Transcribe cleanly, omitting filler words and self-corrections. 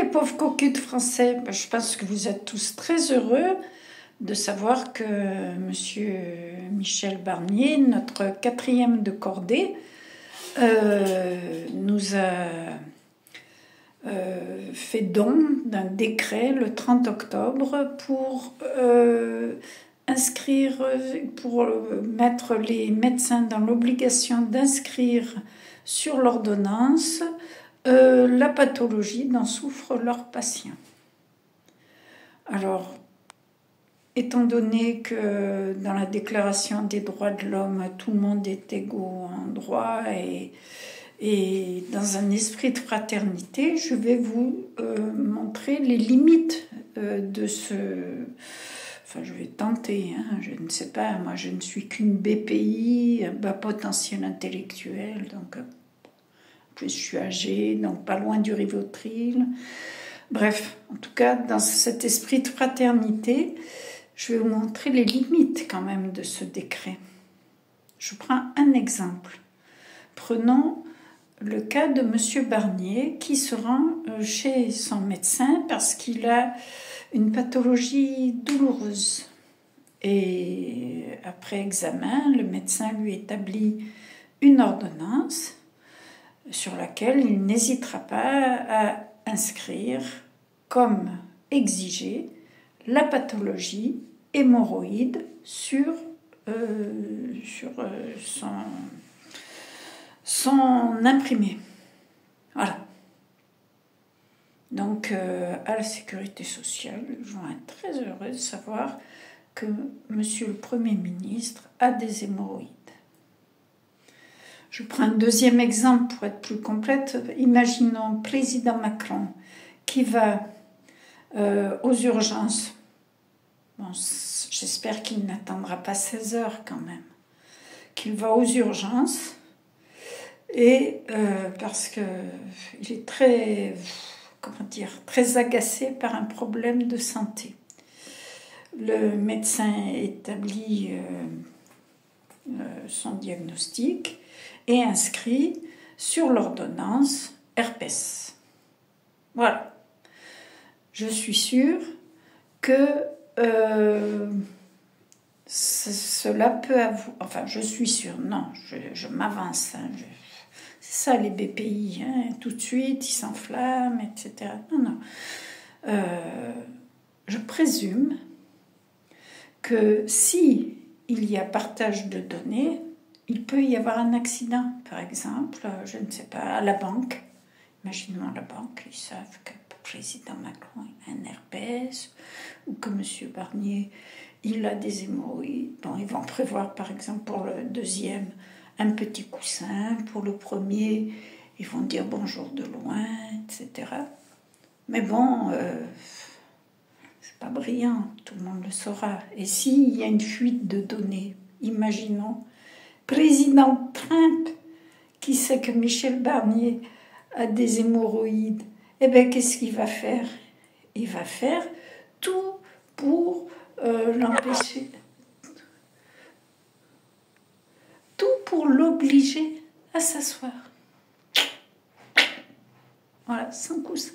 les pauvres cocus de Français, ben, je pense que vous êtes tous très heureux de savoir que Monsieur Michel Barnier, notre quatrième de cordée, nous a fait don d'un décret le 30 octobre pour mettre les médecins dans l'obligation d'inscrire sur l'ordonnance la pathologie dont souffrent leurs patients. Alors, étant donné que dans la Déclaration des droits de l'homme, tout le monde est égaux en droit et dans un esprit de fraternité, je vais vous montrer les limites de ce... Enfin, je vais tenter, hein, je ne sais pas, moi je ne suis qu'une BPI, un bas potentiel intellectuel, donc plus je suis âgée, donc pas loin du Rivotril. Bref, en tout cas, dans cet esprit de fraternité, je vais vous montrer les limites quand même de ce décret. Je prends un exemple. Prenons le cas de Monsieur Barnier qui se rend chez son médecin parce qu'il a une pathologie douloureuse. Et après examen, le médecin lui établit une ordonnance sur laquelle il n'hésitera pas à inscrire comme exigé la pathologie hémorroïde sur son imprimé. Voilà. Donc, à la sécurité sociale, ils vont être très heureux de savoir que Monsieur le Premier ministre a des hémorroïdes. Je prends un deuxième exemple pour être plus complète. Imaginons président Macron qui va aux urgences. Bon, j'espère qu'il n'attendra pas 16 heures quand même. Qu'il va aux urgences et parce qu'il est très, très agacé par un problème de santé. Le médecin établit son diagnostic et inscrit sur l'ordonnance herpès. Voilà. Je suis sûre que cela peut avoir... Enfin, je suis sûre, non, je m'avance. Hein, c'est ça les BPI, hein, tout de suite, ils s'enflamment, etc. Non. Je présume que si il y a partage de données, il peut y avoir un accident, par exemple, je ne sais pas, à la banque. Imaginons à la banque, ils savent que le président Macron a un herpès, ou que M. Barnier, il a des hémorroïdes. Bon, ils vont prévoir, par exemple, pour le deuxième, un petit coussin. Pour le premier, ils vont dire bonjour de loin, etc. Mais bon... c'est pas brillant, tout le monde le saura. Et s'il y a une fuite de données, imaginons, président Trump, qui sait que Michel Barnier a des hémorroïdes, eh bien, qu'est-ce qu'il va faire? Il va faire tout pour l'empêcher, tout pour l'obliger à s'asseoir. Voilà, sans coussin.